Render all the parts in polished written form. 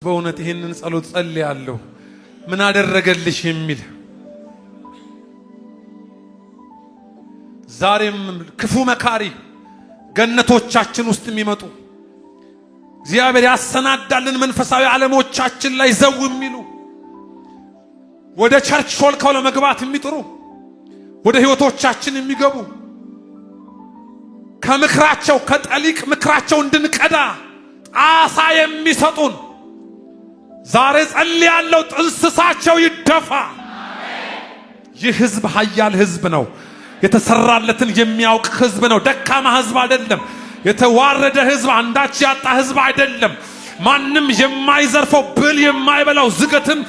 በእውነት ይሄንን ጸሎት ጸልያለሁ ምን አደረገልሽ የሚል ዛሬም ክፉ መካሪ ገነቶቻችን ውስጥ የሚመጡ እግዚአብሔር ያሰናዳልን መንፈሳዊ ዓለሞቻችን ላይ ዘው የሚሉ ወደ ቸርች ሾልከው ለመግባት የሚጥሩ ወደ ህይወቶቻችን የሚገቡ ከምክራቸው ከጠሊቅ ምክራቸው እንድንቀዳ ጣሳ የሚሰጡን ዛሬ ጸልያለሁ ጥንስሳቸው ይደፋ። ይህ ህዝብ ኃያል ህዝብ ነው። የተሰራለትን የሚያውቅ ህዝብ ነው። ደካማ ህዝብ አይደለም። የተዋረደ ህዝብ፣ አንዳች ያጣ ህዝብ አይደለም። ማንም የማይዘርፈው ብል የማይበላው ዝገትም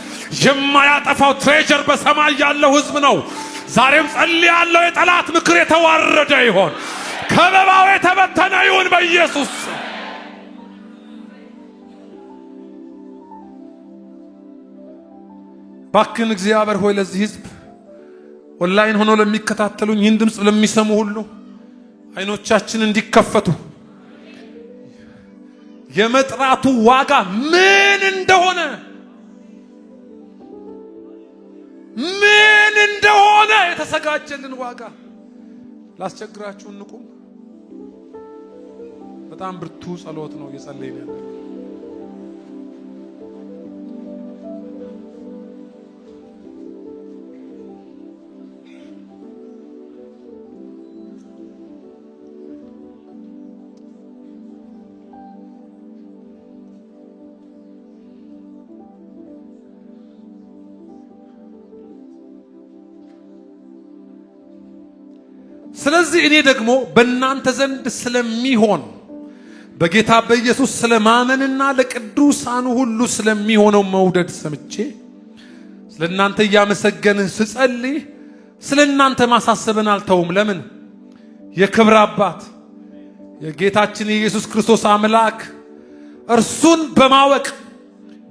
የማያጠፋው ትሬጀር በሰማይ ያለው ህዝብ ነው። ዛሬም ጸልያለሁ የጠላት ምክር የተዋረደ ይሆን፣ ከበባው የተበተነ ይሁን በኢየሱስ። ባክን እግዚአብሔር ሆይ ለዚህ ህዝብ ኦንላይን ሆኖ ለሚከታተሉኝ ይህን ድምጽ ለሚሰሙ ሁሉ አይኖቻችን እንዲከፈቱ የመጥራቱ ዋጋ ምን እንደሆነ የተዘጋጀልን ዋጋ ላስቸግራችሁ እንቁም። በጣም ብርቱ ጸሎት ነው እየጸለይን ያለው። ስለዚህ እኔ ደግሞ በእናንተ ዘንድ ስለሚሆን በጌታ በኢየሱስ ስለማመንና ለቅዱሳኑ ሁሉ ስለሚሆነው መውደድ ሰምቼ ስለናንተ እያመሰገንህ ስጸልይ ስለናንተ ማሳሰብን አልተውም። ለምን? የክብር አባት የጌታችን የኢየሱስ ክርስቶስ አምላክ እርሱን በማወቅ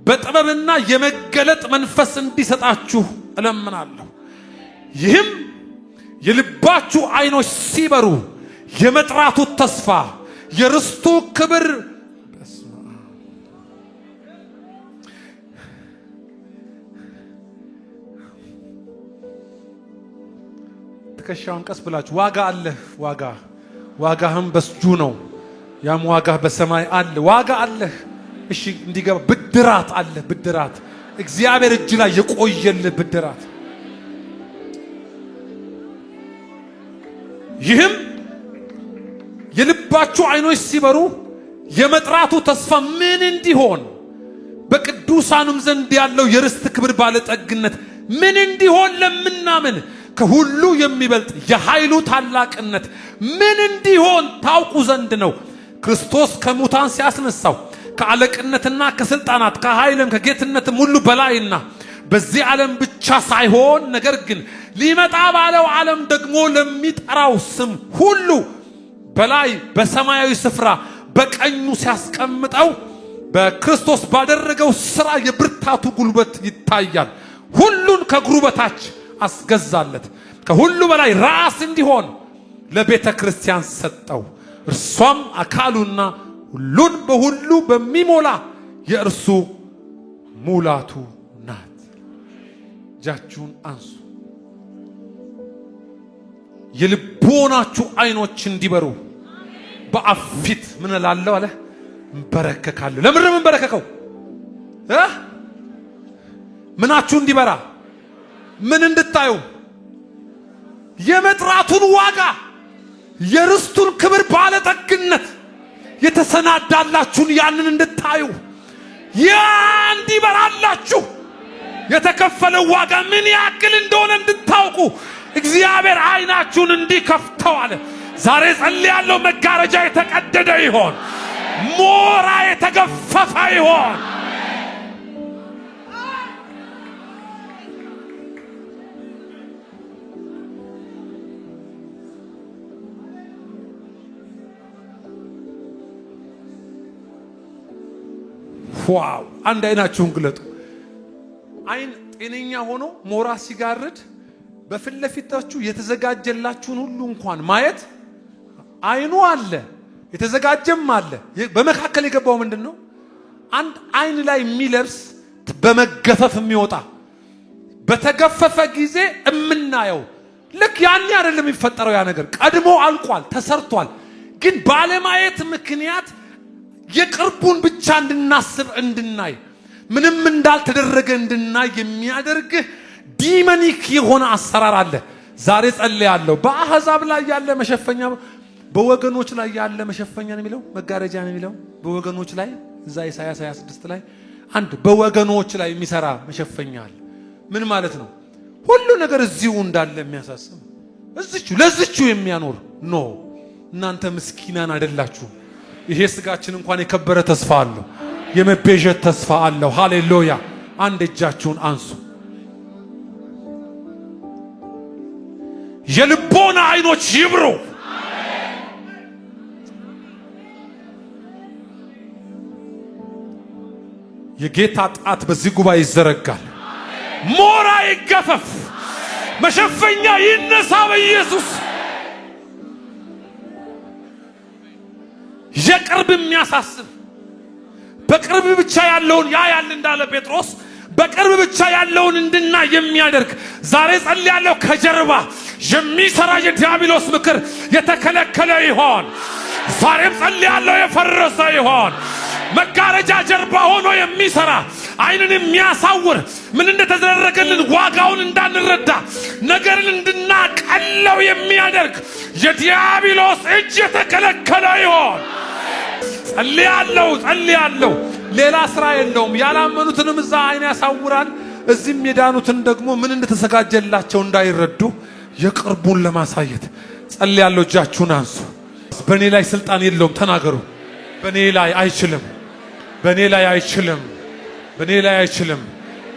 በጥበብና የመገለጥ መንፈስ እንዲሰጣችሁ እለምናለሁ። ይህም የልባችሁ አይኖች ሲበሩ የመጥራቱ ተስፋ የርስቱ ክብር ትከሻውን ቀስ ብላችሁ ዋጋ አለህ፣ ዋጋህም በስጁ ነው። ያም ዋጋህ በሰማይ አለ። ዋጋ አለህ። እሺ እንዲገባ ብድራት አለ። ብድራት እግዚአብሔር እጅ ላይ የቆየልህ ብድራት። ይህም የልባችሁ አይኖች ሲበሩ የመጥራቱ ተስፋ ምን እንዲሆን በቅዱሳኑም ዘንድ ያለው የርስት ክብር ባለጠግነት ምን እንዲሆን ለምናምን ከሁሉ የሚበልጥ የኃይሉ ታላቅነት ምን እንዲሆን ታውቁ ዘንድ ነው። ክርስቶስ ከሙታን ሲያስነሳው ከአለቅነትና ከስልጣናት ከኃይልም ከጌትነትም ሁሉ በላይና በዚህ ዓለም ብቻ ሳይሆን ነገር ግን ሊመጣ ባለው ዓለም ደግሞ ለሚጠራው ስም ሁሉ በላይ በሰማያዊ ስፍራ በቀኙ ሲያስቀምጠው በክርስቶስ ባደረገው ሥራ የብርታቱ ጉልበት ይታያል። ሁሉን ከእግሩ በታች አስገዛለት። ከሁሉ በላይ ራስ እንዲሆን ለቤተ ክርስቲያን ሰጠው። እርሷም አካሉና ሁሉን በሁሉ በሚሞላ የእርሱ ሙላቱ ናት። እጃችሁን አንሱ። የልቦናችሁ አይኖች እንዲበሩ በአፊት ምን እላለሁ አለ እንበረከካለሁ። ለምን ነው እንበረከከው? ምናችሁ እንዲበራ ምን እንድታዩ? የመጥራቱን ዋጋ የርስቱን ክብር ባለጠግነት የተሰናዳላችሁን ያንን እንድታዩ ያ እንዲበራላችሁ የተከፈለው ዋጋ ምን ያክል እንደሆነ እንድታውቁ እግዚአብሔር አይናችሁን እንዲከፍተው አለ። ዛሬ ጸልያለሁ መጋረጃ የተቀደደ ይሆን፣ ሞራ የተገፈፈ ይሆን። ዋው! አንድ አይናችሁን ግለጡ። አይን ጤነኛ ሆኖ ሞራ ሲጋርድ በፊት ለፊታችሁ የተዘጋጀላችሁን ሁሉ እንኳን ማየት አይኑ አለ፣ የተዘጋጀም አለ። በመካከል የገባው ምንድነው? አንድ አይን ላይ የሚለብስ በመገፈፍ የሚወጣ በተገፈፈ ጊዜ እምናየው ልክ ያኔ አይደለም የሚፈጠረው ያ ነገር ቀድሞ አልቋል ተሰርቷል ግን ባለማየት ምክንያት የቅርቡን ብቻ እንድናስብ እንድናይ ምንም እንዳልተደረገ እንድናይ የሚያደርግ ዲመኒክ የሆነ አሰራር አለ ዛሬ ጸልያለሁ በአሕዛብ ላይ ያለ መሸፈኛ በወገኖች ላይ ያለ መሸፈኛ ነው የሚለው መጋረጃ ነው የሚለው በወገኖች ላይ እዛ ኢሳይያስ 26 ላይ አንድ በወገኖች ላይ የሚሰራ መሸፈኛ አለ ምን ማለት ነው ሁሉ ነገር እዚሁ እንዳለ የሚያሳስብ እዚሁ ለዚሁ የሚያኖር ኖ እናንተ ምስኪናን አይደላችሁ ይሄ ስጋችን እንኳን የከበረ ተስፋ አለው የመቤዠት ተስፋ አለው ሃሌሉያ አንድ እጃችሁን አንሱ የልቦና አይኖች ይብሩ የጌታ ጣት በዚህ ጉባኤ ይዘረጋል ሞራ ይገፈፍ መሸፈኛ ይነሳ በኢየሱስ የቅርብ የሚያሳስብ በቅርብ ብቻ ያለውን ያያል እንዳለ ጴጥሮስ በቅርብ ብቻ ያለውን እንድና የሚያደርግ ዛሬ ጸልያለሁ ከጀርባ የሚሰራ የዲያብሎስ ምክር የተከለከለ ይሆን ዛሬም ጸልያለሁ የፈረሰ ይሆን መጋረጃ ጀርባ ሆኖ የሚሰራ አይንን የሚያሳውር ምን እንደተደረገልን ዋጋውን እንዳንረዳ ነገርን እንድናቀለው የሚያደርግ የዲያብሎስ እጅ የተከለከለ ይሆን ጸልያለሁ ሌላ ስራ የለውም ያላመኑትንም እዛ አይን ያሳውራል እዚህም የዳኑትን ደግሞ ምን እንደተዘጋጀላቸው እንዳይረዱ የቅርቡን ለማሳየት ጸልያለሁ እጃችሁን አንሱ በኔ ላይ ስልጣን የለውም ተናገሩ በኔ ላይ አይችልም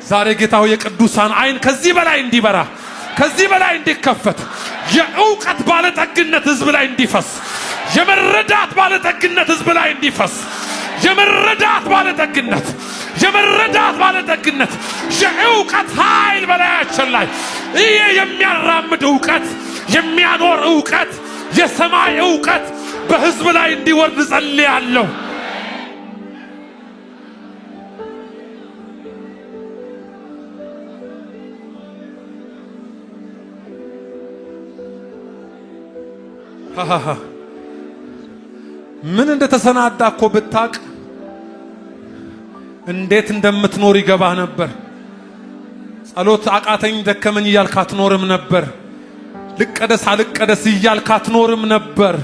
ዛሬ ጌታው የቅዱሳን አይን ከዚህ በላይ እንዲበራ ከዚህ በላይ እንዲከፈት የእውቀት ባለጠግነት ህዝብ ላይ እንዲፈስ የመረዳት ባለጠግነት ህዝብ ላይ እንዲፈስ የመረዳት ባለጠግነት የእውቀት ኃይል በላያችን ላይ ይሄ የሚያራምድ እውቀት የሚያኖር እውቀት የሰማይ እውቀት በህዝብ ላይ እንዲወርድ ጸልያለሁ ምን እንደተሰናዳ እኮ ብታቅ እንዴት እንደምትኖር ይገባህ ነበር ጸሎት አቃተኝ ደከመኝ እያልክ አትኖርም ነበር ልቀደስ እያልክ አትኖርም ነበር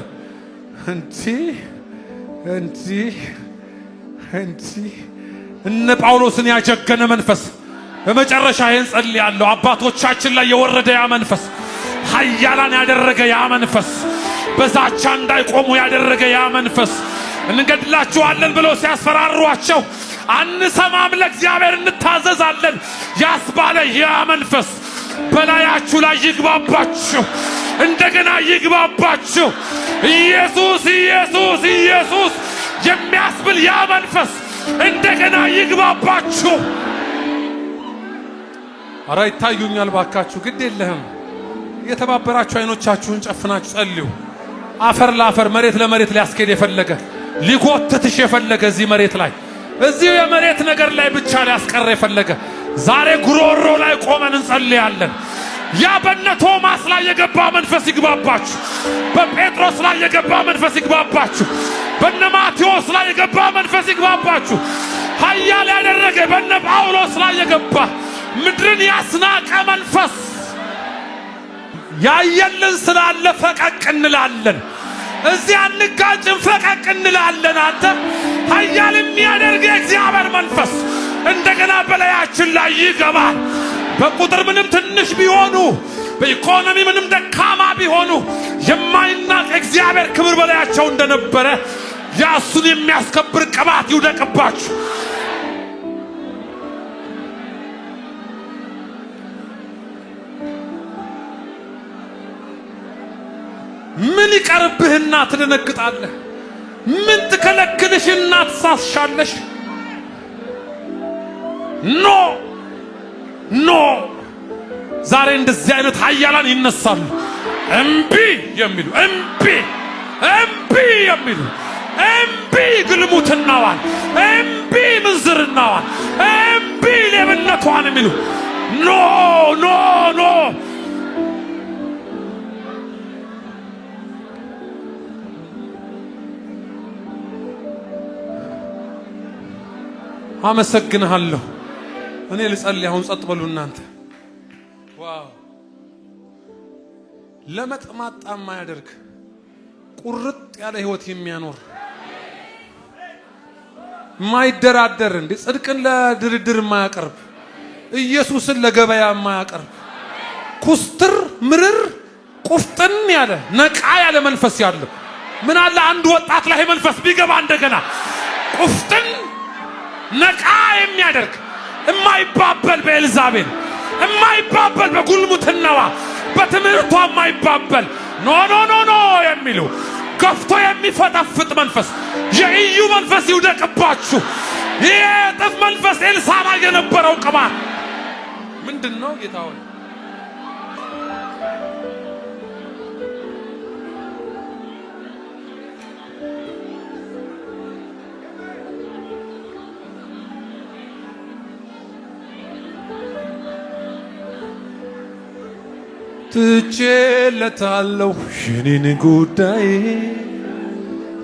እነ ጳውሎስን ያጀገነ መንፈስ በመጨረሻ ይህን ጸልያለሁ አባቶቻችን ላይ የወረደ ያ መንፈስ ኃያላን ያደረገ ያ መንፈስ በዛቻ እንዳይቆሙ ያደረገ ያ መንፈስ እንገድላችኋለን ብለው ሲያስፈራሯቸው አንሰማም ለእግዚአብሔር እንታዘዛለን ያስባለ ያ መንፈስ በላያችሁ ላይ ይግባባችሁ እንደገና ይግባባችሁ ኢየሱስ የሚያስብል ያ መንፈስ እንደገና ይግባባችሁ አራ ይታዩኛል ባካችሁ ግድ የለህም የተባበራችሁ አይኖቻችሁን ጨፍናችሁ ጸልዩ አፈር ለአፈር መሬት ለመሬት ሊያስኬድ የፈለገ ሊጎትትሽ የፈለገ እዚህ መሬት ላይ እዚህ የመሬት ነገር ላይ ብቻ ሊያስቀር የፈለገ ዛሬ ጉሮሮ ላይ ቆመን እንጸልያለን ያ በነ ቶማስ ላይ የገባ መንፈስ ይግባባችሁ በጴጥሮስ ላይ የገባ መንፈስ ይግባባችሁ በነ ማቴዎስ ላይ የገባ መንፈስ ይግባባችሁ ኃያል ያደረገ በነ ጳውሎስ ላይ የገባ ምድርን ያስናቀ መንፈስ ያየልን ስላለ ፈቀቅ እንላለን እዚህ አንጋጭም ፈቀቅ እንላለን አንተ ኃያል የሚያደርግ የእግዚአብሔር መንፈስ እንደገና በላያችን ላይ ይገባል በቁጥር ምንም ትንሽ ቢሆኑ በኢኮኖሚ ምንም ደካማ ቢሆኑ የማይናቅ እግዚአብሔር ክብር በላያቸው እንደነበረ ያሱን የሚያስከብር ቅባት ይውደቅባችሁ ምን ይቀርብህና ትደነግጣለህ ምን ትከለክልሽና ትሳስሻለሽ ኖ ዛሬ እንደዚህ አይነት ኃያላን ይነሳሉ እምቢ የሚሉ እምቢ የሚሉ እምቢ ግልሙትናዋን፣ እምቢ ምንዝርናዋን፣ እምቢ ሌብነቷን የሚሉ ኖ ኖ ኖ አመሰግንሃለሁ። እኔ ልጸልይ አሁን። ጸጥ በሉ እናንተ። ዋው! ለመጥማጣ የማያደርግ ቁርጥ ያለ ህይወት የሚያኖር የማይደራደር እንዴ ጽድቅን ለድርድር የማያቀርብ ኢየሱስን ለገበያ የማያቀርብ ኩስትር ምርር ቁፍጥን ያለ ነቃ ያለ መንፈስ ያለው ምን አለ አንድ ወጣት ላይ መንፈስ ቢገባ እንደገና ቁፍጥን ነቃ የሚያደርግ የማይባበል በኤልዛቤል የማይባበል በጉልሙትናዋ በትምህርቷ የማይባበል ኖ ኖ ኖ ኖ የሚሉ ገፍቶ የሚፈጠፍጥ መንፈስ የኢዩ መንፈስ ይውደቅባችሁ። ይህ የጥፍ መንፈስ ኤልሳ ላይ የነበረው ቅባት ምንድን ነው ጌታ ሆይ? ትቼለታለሁ የኔን ጉዳይ፣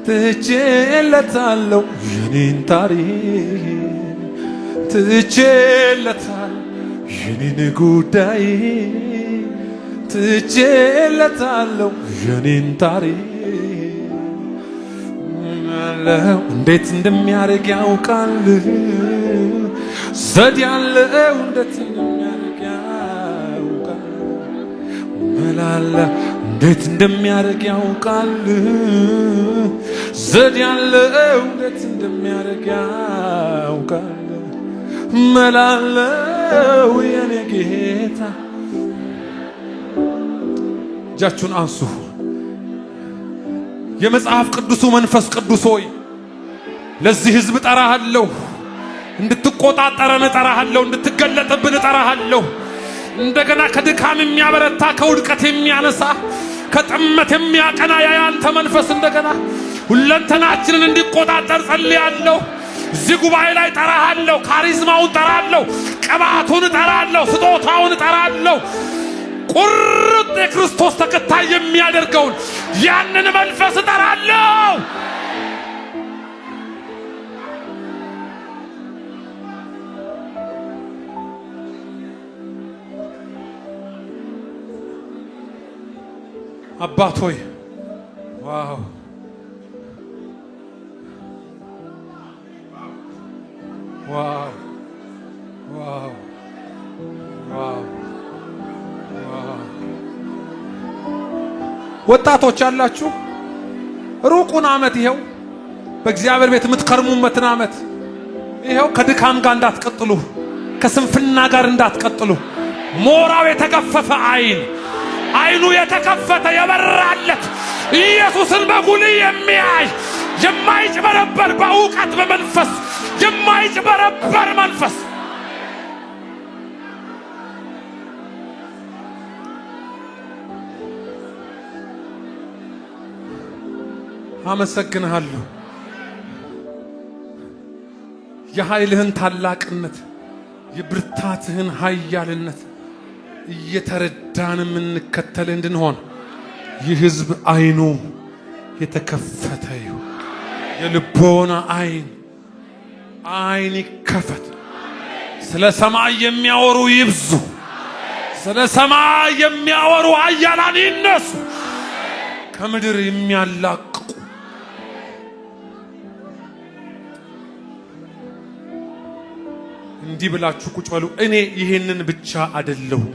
ትቼለታለሁ የኔን ታሪክ፣ ትቼለታለሁ የኔን ጉዳይ፣ ትቼለታለሁ የኔን ታሪክ። እንዴት እንደሚያደርግ ያውቃል፣ ዘዴ ያለው እንዴት እንደሚያደርግ ያውቃል፣ መላለ እንዴት እንደሚያደርግ ያውቃል፣ ዘዴ ያለው እንዴት እንደሚያደርግ ያውቃል፣ መላለው የኔ ጌታ። እጃችሁን አንሱ። የመጽሐፍ ቅዱሱ መንፈስ ቅዱስ ሆይ ለዚህ ሕዝብ እጠራሃለሁ፣ እንድትቆጣጠረን እጠራሃለሁ፣ እንድትገለጥብን እጠራሃለሁ። እንደገና ከድካም የሚያበረታ ከውድቀት የሚያነሳ ከጥመት የሚያቀና ያንተ መንፈስ እንደገና ሁለንተናችንን እንዲቆጣጠር ጸልያለሁ። እዚህ ጉባኤ ላይ እጠራሃለሁ። ካሪዝማውን እጠራለሁ፣ ቅባቱን እጠራለሁ፣ ስጦታውን እጠራለሁ። ቁርጥ የክርስቶስ ተከታይ የሚያደርገውን ያንን መንፈስ እጠራለሁ። አባት ሆይ ዋው ዋው ዋው ዋው! ወጣቶች አላችሁ፣ ሩቁን ዓመት ይሄው በእግዚአብሔር ቤት የምትከርሙበትን ዓመት ይሄው ከድካም ጋር እንዳትቀጥሉ፣ ከስንፍና ጋር እንዳትቀጥሉ። ሞራው የተከፈፈ አይኑ የተከፈተ የበራለት ኢየሱስን በጉልህ የሚያይ የማይጭበረበር በእውቀት በመንፈስ የማይጭበረበር መንፈስ አመሰግንሃለሁ። የኃይልህን ታላቅነት የብርታትህን ኃያልነት እየተረዳን የምንከተል እንድንሆን ይህ ሕዝብ አይኑ የተከፈተ ይሁን። የልቦና አይን ይከፈት። ስለ ሰማይ የሚያወሩ ይብዙ። ስለ ሰማይ የሚያወሩ ኃያላን ይነሱ። ከምድር የሚያላቅቁ እንዲህ ብላችሁ ቁጭ በሉ። እኔ ይሄንን ብቻ አይደለሁም